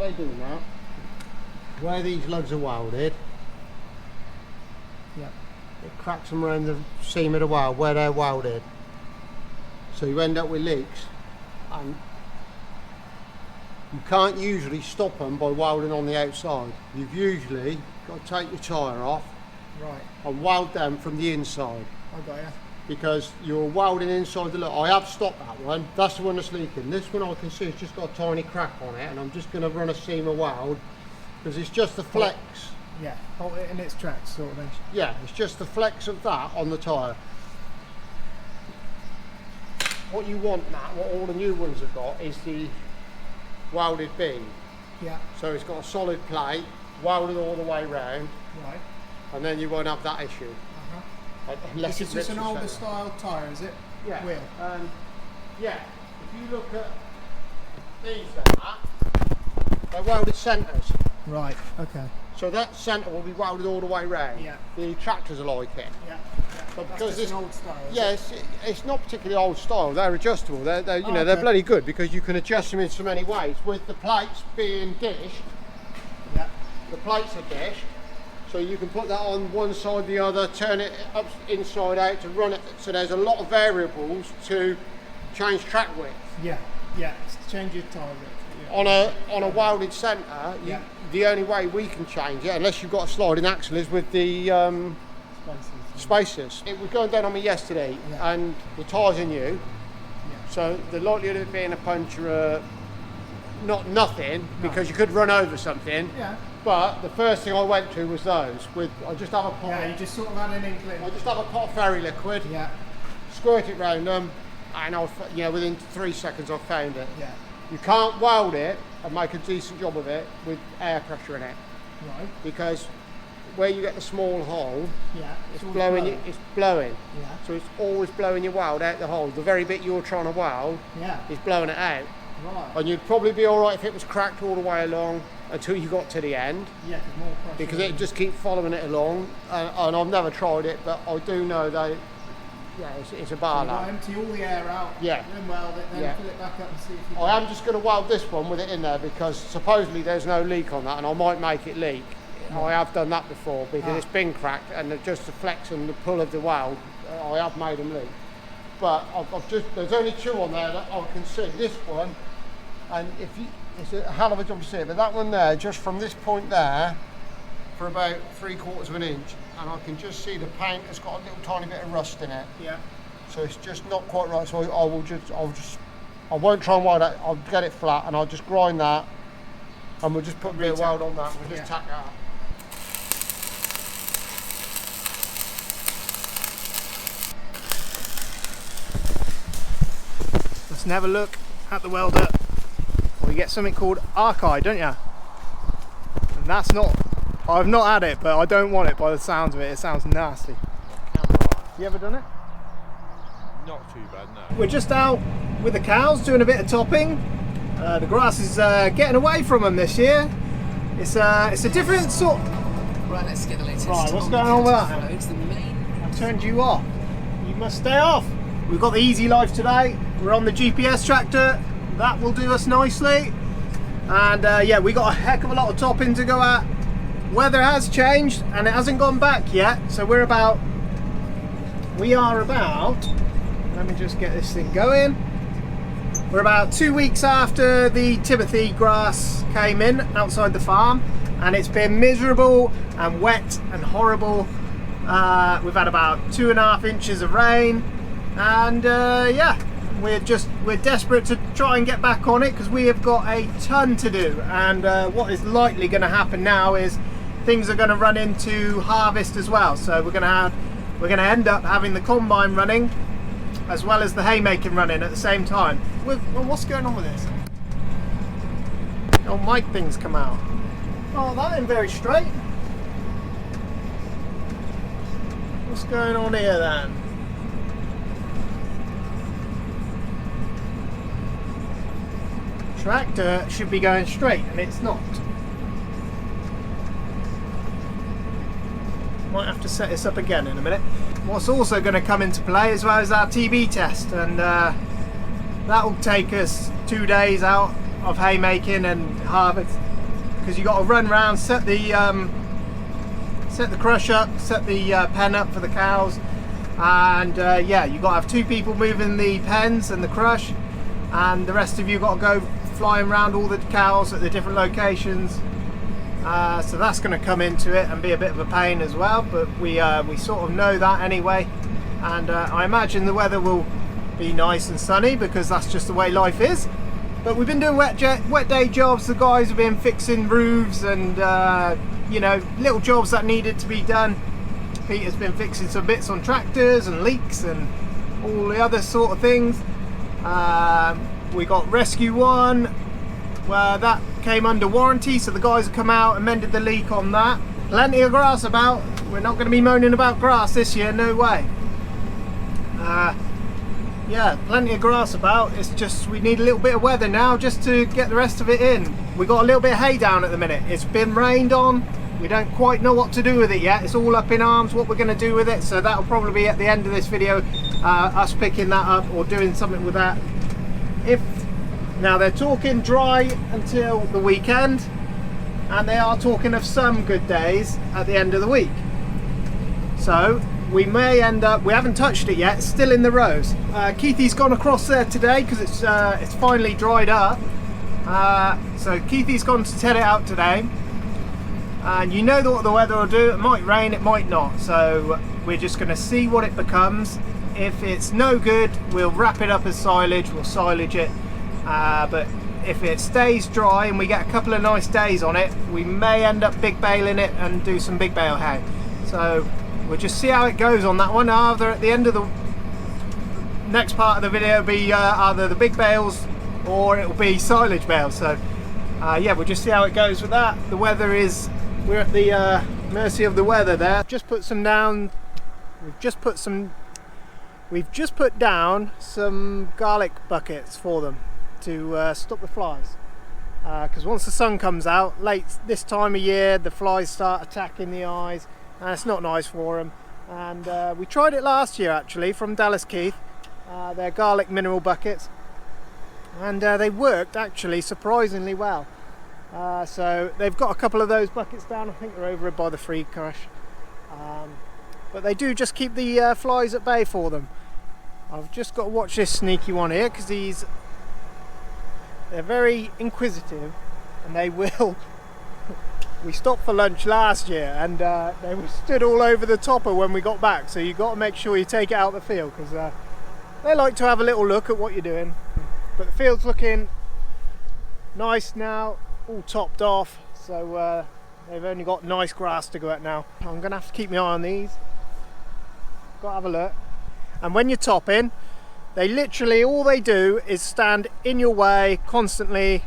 they do now, where these lugs are welded, Yeah. it cracks them around the seam of the weld where they're welded. So you end up with leaks, and you can't usually stop them by welding on the outside. You've usually got to take your tyre off, Right. and weld them from the inside, I got you. because you're welding inside the look. I have stopped that one. That's the one that's leaking. This one I can see it's just got a tiny crack on it, and I'm just going to run a seam of weld because it's just the flex. Yeah. Hold it in its tracks, sort of thing. Yeah, it's just the flex of that on the tyre. What you want, Matt, what all the new ones have got, is the welded beam. Yeah. So it's got a solid plate, welded all the way round, Right. and then you won't have that issue. Unless It's just an older style tyre, is it? Yeah. Wheel. Yeah. If you look at these they're welded centres. Right. Okay. So that centre will be welded all the way round. Yeah. The tractors are like it. Yeah. But That's because just an old style. Is yeah, it? it's not particularly old style. They're adjustable. They're you know, they're okay. bloody good because you can adjust them in so many ways. With the plates being dished, Yeah. the plates are dished, so you can put that on one side, the other, turn it up inside out to run it. So there's a lot of variables to change track width. Yeah. Yeah. Change your tyre width. Yeah. On a welded centre, Yeah. the only way we can change it, unless you've got a sliding axle, is with the spacers. It was going down on me yesterday, Yeah. and the tyres are new, Yeah. so the likelihood of it being a puncture, nothing, because you could run over something. Yeah. But the first thing I went to was those. I just have a pot. Yeah. You just sort of had an inkling. I just have a pot of fairy liquid, Yeah. squirt it round them, and within 3 seconds I found it. Yeah. You can't weld it and make a decent job of it with air pressure in it, Right. because where you get the small hole, Yeah. it's all blowing. It's blowing. Yeah. So it's always blowing your weld out the hole. The very bit you're trying to weld Yeah. is blowing it out. Right. And you'd probably be all right if it was cracked all the way along until you got to the end, Yeah. 'Cause more pressure. because it just keeps following it along. And I've never tried it, but I do know that. Yeah, it's a bar You've got to lap. empty all the air out. Yeah. Then weld it. Then Yeah. fill it back up and see if you. I am just going to weld this one with it in there because supposedly there's no leak on that, and I might make it leak. I have done that before because it's been cracked, and just the flex and the pull of the weld, I have made them leak. But there's only two on there that I can see. This one, and it's a hell of a job to see it, but that one there, just from this point there, for about 3/4 of an inch, and I can just see the paint has got a little tiny bit of rust in it. Yeah. So it's just not quite right. So I won't try and weld it. I'll get it flat, and I'll just grind that, and we'll just put a bit of weld on that. We'll just tack that up. Let's have a look at the welder. Well, you get something called archive, don't you? And that's not. I've not had it, but I don't want it by the sounds of it. It sounds nasty. You ever done it? Not too bad, no. We're just out with the cows doing a bit of topping. The grass is getting away from them this year. It's a different sort. Right, let's get the latest. Right, what's going on with that? Hello, it's the main. I turned you off. You must stay off. We've got the Easy Life today. We're on the GPS tractor. That will do us nicely. And yeah, we got a heck of a lot of topping to go at. Weather has changed and it hasn't gone back yet. So we are about, let me just get this thing going. We're about 2 weeks after the Timothy grass came in outside the farm, and it's been miserable and wet and horrible. We've had about 2.5 inches of rain, and yeah, we're desperate to try and get back on it because we have got a ton to do. And what is likely going to happen now is things are going to run into harvest as well. So we're going to end up having the combine running as well as the haymaking running at the same time. Well, what's going on with this? Oh, mic things come out. Oh, that ain't very straight. What's going on here then? Tractor should be going straight and it's not. Might have to set this up again in a minute. What's also going to come into play as well as our TB test, and that will take us 2 days out of haymaking and because you got to run round, set the crush up, set the pen up for the cows, and yeah, you got to have 2 people moving the pens and the crush, and the rest of you got to go flying around all the cows at the different locations. So that's going to come into it and be a bit of a pain as well, but we sort of know that anyway, and I imagine the weather will be nice and sunny because that's just the way life is. But we've been doing wet day jobs. The guys have been fixing roofs and you know, little jobs that needed to be done. Peter's been fixing some bits on tractors and leaks and all the other sort of things. We got Rescue 1 where that came under warranty, so the guys have come out and mended the leak on that. Plenty of grass about. We're not going to be moaning about grass this year, no way. Yeah, plenty of grass about. It's just we need a little bit of weather now just to get the rest of it in. We got a little bit of hay down at the minute. It's been rained on. We don't quite know what to do with it yet. It's all up in arms what we're going to do with it, so that'll probably be at the end of this video, us picking that up or doing something with that. Now they're talking dry until the weekend, and they are talking of some good days at the end of the week. So we may end up, we haven't touched it yet, it's still in the rows. Keithy's gone across there today because it's finally dried up. So Keithy's gone to tell it out today, and you know what the weather will do. It might rain, it might not, so we're just going to see what it becomes. If it's no good, we'll wrap it up as silage, we'll silage it, but if it stays dry and we get a couple of nice days on it, we may end up big baling it and do some big bale hay. So we'll just see how it goes on that one. Either at the end of the next part of the video will be either the big bales or it will be silage bales. So yeah, we'll just see how it goes with that. The weather is, we're at the mercy of the weather there. Just put some down. We've just put down some garlic buckets for them to stop the flies. Because once the sun comes out, late this time of year, the flies start attacking the eyes. And it's not nice for them, and we tried it last year actually from Dallas Keith, their garlic mineral buckets, and they worked actually surprisingly well. So they've got a couple of those buckets down. I think they're over by the free crush, but they do just keep the flies at bay for them. I've just got to watch this sneaky one here because they're very inquisitive, and they will. We stopped for lunch last year, and they were stood all over the topper when we got back, so you've got to make sure you take it out of the field because they like to have a little look at what you're doing. But the field's looking nice now, all topped off, so they've only got nice grass to go at now. I'm going to have to keep my eye on these. Got to have a look. And when you're topping, they literally, all they do is stand in your way constantly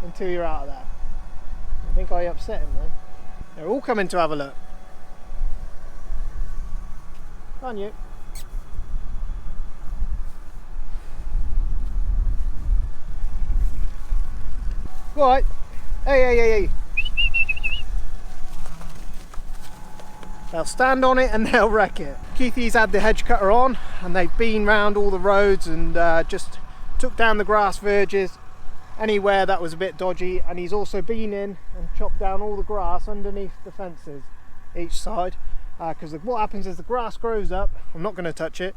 until you're out of there. I think I upset him though. They're all coming to have a look. Come on, you. All right. Hey. They'll stand on it and they'll wreck it. Keithy's had the hedge cutter on, and they've been round all the roads and just took down the grass verges anywhere that was a bit dodgy, and he's also been in and chopped down all the grass underneath the fences each side, because what happens is the grass grows up. I'm not going to touch it.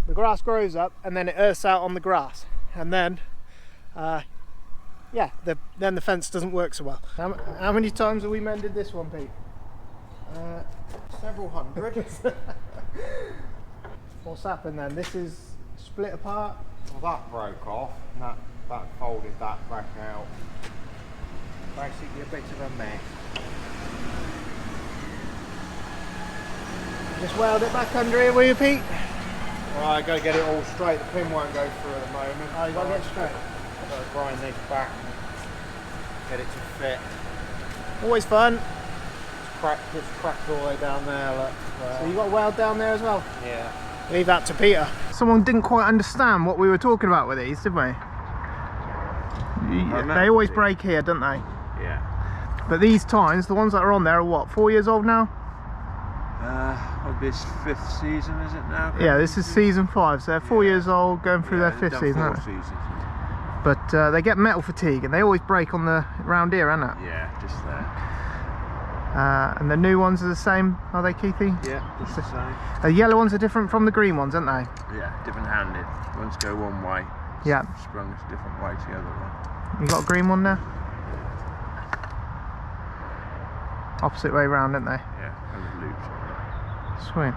The grass grows up and then it earths out on the grass, and then yeah, then the fence doesn't work so well. How many times have we mended this one, Pete? Several hundred. What's happened then? This is split apart. Well, that broke off, and that folded that back out. Basically a bit of a mess. Just weld it back under here, will you, Pete? Well, I got to get it all straight. The pin won't go through at the moment. Oh, you got to get it straight. I've got to grind this back and get it to fit. Always fun. It's cracked all the way down there. Look. So you got a weld down there as well? Yeah. Leave that to Peter. Someone didn't quite understand what we were talking about with these, did we? They always break here, don't they? Yeah. But these tines, the ones that are on there are what, 4 years old now? Well, this 5th season, is it now? Yeah, this is season 5, so they're 4 years old, going through their 5th season. 4 seasons. But they get metal fatigue and they always break on the round here, aren't it? Yeah, just there. And the new ones are the same, are they, Keithy? Yeah, just the same. The yellow ones are different from the green ones, aren't they? Yeah, different handed. Ones go one way. Yeah. Sprung a different way to the other one. You got a green one there? Opposite way round, don't they? Yeah, and loops. Sweet.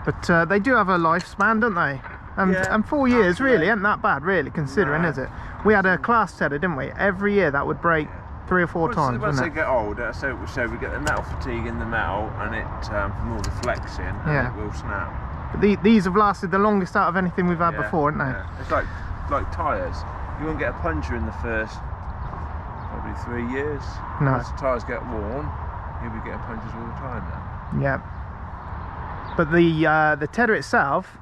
But they do have a lifespan, don't they? Yeah, And 4 years really ain't that bad, really, considering, No. is it? We had a class tedder, didn't we? Every year that would break 3 or 4 times, Once wouldn't they it? get older, so we get the metal fatigue in the metal, and it from all the flexing, and Yeah. it will snap. But these have lasted the longest out of anything we've had Yeah, before, haven't they? yeah. It's like tyres. You won't get a puncture in the first probably 3 years. No. Once the tyres get worn, you'll be getting punctures all the time then. Yeah. But the tedder itself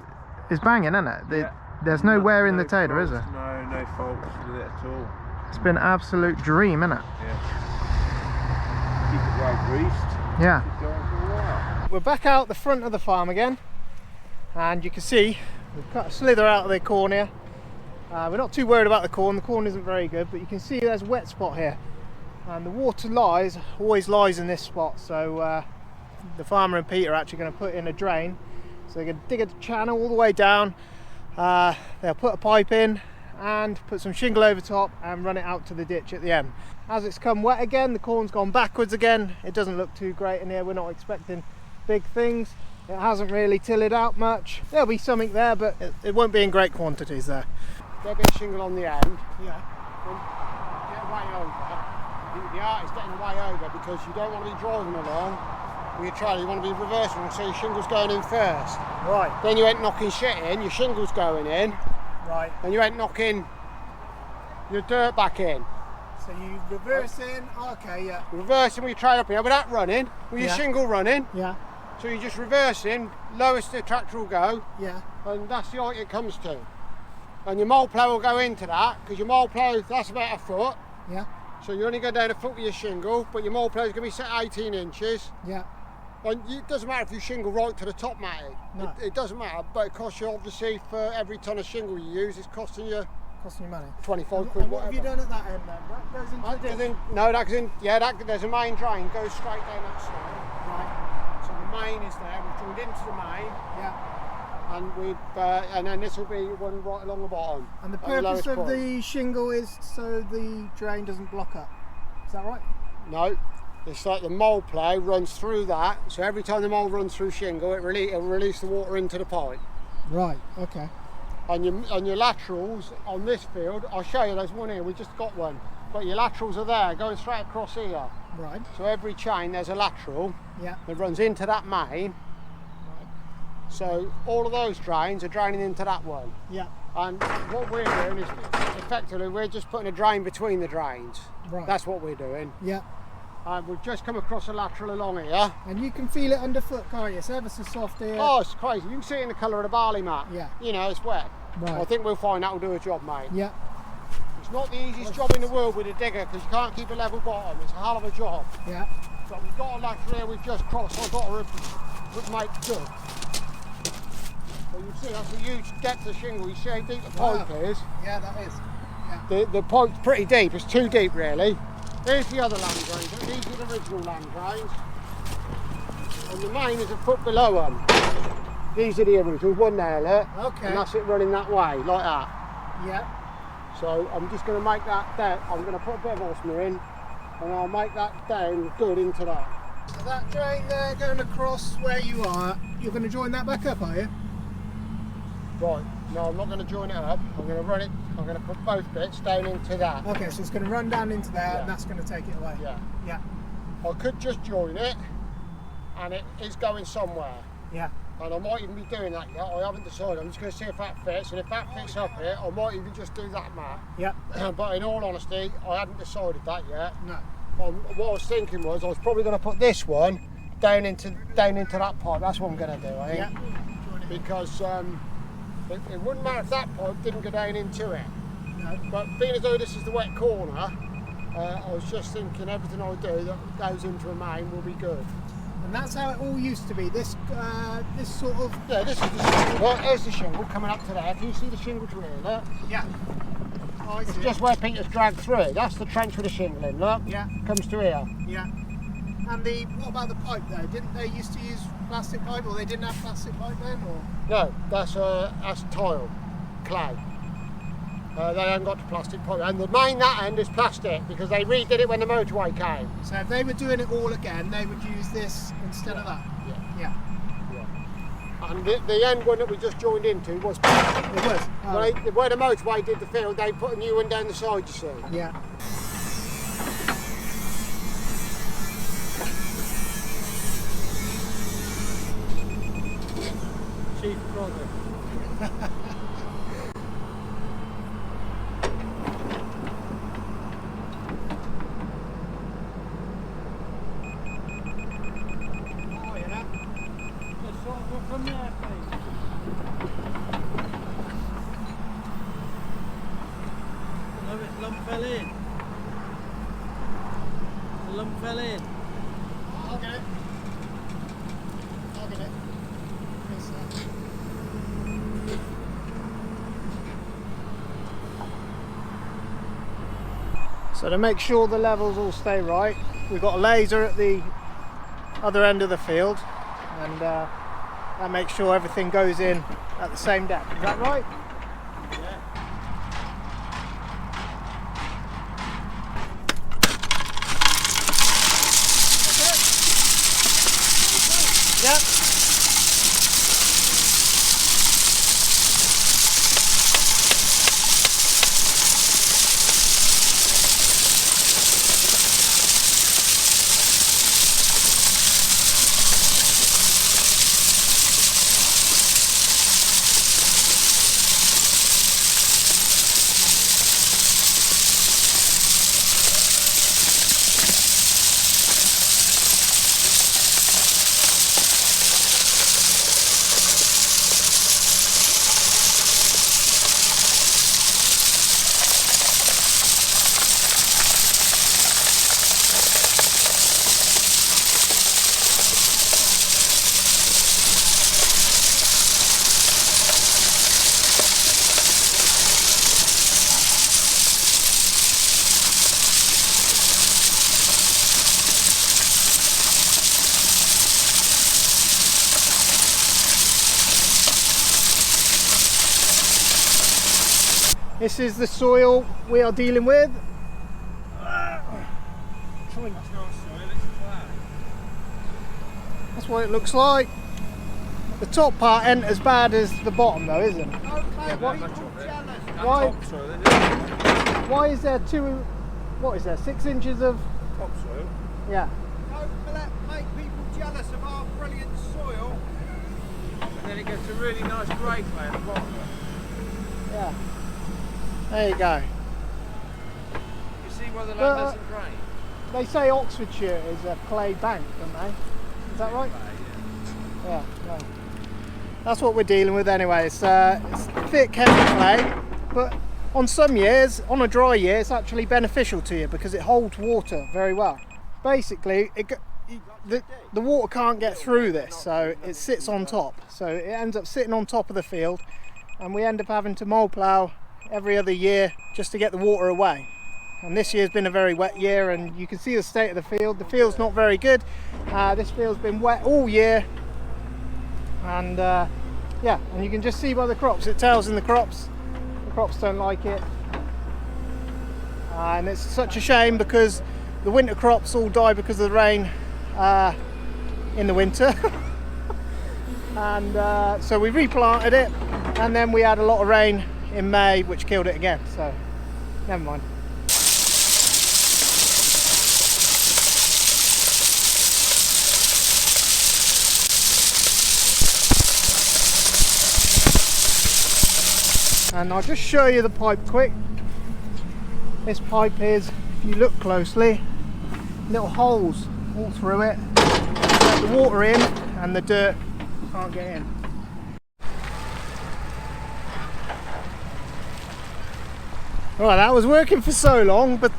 is banging, isn't it? Yeah. There's no wear in the tedder, is faults, there? No faults with it at all. It's been an absolute dream, isn't it? Yeah. Keep it well greased. Yeah. Keep going for a while. We're back out the front of the farm again, and you can see we've cut a slither out of the corn here. We're not too worried about the corn isn't very good, but you can see there's a wet spot here, and the water always lies in this spot, so the farmer and Pete are actually going to put in a drain, so they're going to dig a channel all the way down. They'll put a pipe in and put some shingle over top and run it out to the ditch at the end. As it's come wet again, the corn's gone backwards again. It doesn't look too great in here. We're not expecting big things. It hasn't really tilled out much. There'll be something there, but it won't be in great quantities there. Get a bit of shingle on the end, Yeah. get away over. The art is getting away over because you don't want to be driving along with your trailer, you want to be reversing, so your shingle's going in first. Right. Then you ain't knocking shit in, your shingle's going in, Right. and you ain't knocking your dirt back in. So you reverse in. Okay. Yeah. Reversing with your trailer up here without running, with your Yeah. shingle running, Yeah. so you're just reversing, lowest the tractor will go, Yeah. and that's the height it comes to. And your mole plough will go into that, because your mole plough, that's about a foot, Yeah. so you only go down a foot with your shingle, but your mole plough is going to be set 18 inches. Yeah. And it doesn't matter if you shingle right to the top, Matty. No. It doesn't matter, but it costs you, obviously, for every tonne of shingle you use, it's costing you Costing you money. 25 quid, And what have you whatever. done at that end then? That goes into That the goes ditch. in, no, that goes in, yeah, there's a main drain, goes straight down that side. Right. So the main is there, we've joined into the main, Yeah. and then this will be one right along the bottom. And the at purpose lowest of point. the shingle is so the drain doesn't block up. Is that right? No, it's like the mole plough runs through that, so every time the mole runs through shingle, it'll release the water into the pipe. Right. Okay. And your laterals on this field, I'll show you, there's one here, we just got one. But your laterals are there, going straight across here. Right. So every chain there's a lateral Yeah. that runs into that main. So all of those drains are draining into that one. Yeah. And what we're doing is, effectively, we're just putting a drain between the drains. Right. That's what we're doing. Yeah. And we've just come across a lateral along here. And you can feel it underfoot, can't you? It's ever so soft here. Oh, it's crazy. You can see it in the colour of the barley mat. Yeah. You know, it's wet. Right. I think we'll find that will do a job, mate. Yeah. It's not the easiest job in the world with a digger because you can't keep a level bottom. It's a hell of a job. Yeah. But we've got a lateral here we've just crossed. I've got to make good. So you see that's a huge depth of shingle. You see how deep the pipe is. Yeah, that is. Yeah. The pipe's pretty deep. It's too deep, really. Here's the other land drains. These are the original land drains. And the main is a foot below them. These are the originals. One there, look. Okay. And that's it running that way, like that. Yeah. So I'm just going to make that down. I'm going to put a bit of osmolar in, and I'll make that down good into that. So that drain there going across where you are, you're going to join that back up, are you? Right. No, I'm not going to join it up. I'm going to run it. I'm going to put both bits down into that. Okay, so it's going to run down into there, Yeah. and that's going to take it away. Yeah. Yeah. I could just join it, and it is going somewhere. Yeah. And I might even be doing that yet. I haven't decided. I'm just going to see if that fits, and if that fits up here, I might even just do that, Matt. Yeah. But in all honesty, I hadn't decided that yet. No. What I was thinking was I was probably going to put this one down into that pipe. That's what I'm going to do, I think. Yeah. Join it. Because it wouldn't matter if that pipe didn't go down into it. No. But being as though this is the wet corner, I was just thinking everything I do that goes into a main will be good. And that's how it all used to be. This sort of. Yeah, this is the shingle. Well, there's the shingle coming up to there. Can you see the shingle drill there? Yeah. Oh, I It's see. just where Peter's dragged through it. That's the trench with the shingling, look. Yeah. Comes to here. Yeah. And what about the pipe though? Didn't they used to use plastic pipe, or they didn't have plastic pipe then, or? No, that's tile, clay. They haven't got the plastic pipe. And the main that end is plastic because they redid it when the motorway came. So if they were doing it all again, they would use this instead of that? Yeah. Yeah. And the end one that we just joined into was plastic. It was? Oh. Where the motorway did the field, they put a new one down the side, you see. Yeah. Chief brother. From there, please. No, it lump fell in. The lump fell in. I'll get it. I'll get it. So to make sure the levels all stay right, we've got a laser at the other end of the field, and that makes sure everything goes in at the same depth. Is that right? Yep. This is the soil we are dealing with. That's what it looks like. The top part ain't as bad as the bottom though, is it? Why is there what is there, 6 inches of Topsoil. Yeah. Don't make people jealous of our brilliant soil. And then it gets a really nice grey clay at the bottom. Yeah. There you go. You see where the Well, land doesn't drain? They say Oxfordshire is a clay bank, don't they? Is that right? Yeah. Right. That's what we're dealing with anyway. It's thick, heavy clay, but on some years, on a dry year, it's actually beneficial to you because it holds water very well. Basically, the water can't get through this, so it sits on top. So it ends up sitting on top of the field, and we end up having to mow plough every other year just to get the water away. And this year's been a very wet year, and you can see the state of the field. The field's not very good. This field's been wet all year, and yeah, and you can just see by the crops, it tells in the crops don't like it, and it's such a shame because the winter crops all die because of the rain in the winter. And so we replanted it, and then we had a lot of rain in May which killed it again, so never mind. And I'll just show you the pipe quick. This pipe is, if you look closely, little holes all through it. Let the water in and the dirt can't get in. Right, that was working for so long, but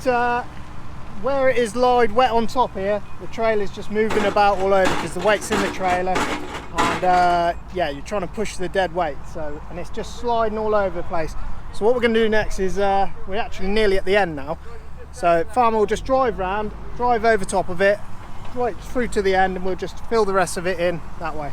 where it is lied wet on top here, the trailer's just moving about all over because the weight's in the trailer, and yeah, you're trying to push the dead weight, so, and it's just sliding all over the place. So what we're going to do next is, we're actually nearly at the end now. So farmer will just drive round, drive over top of it, right through to the end, and we'll just fill the rest of it in that way.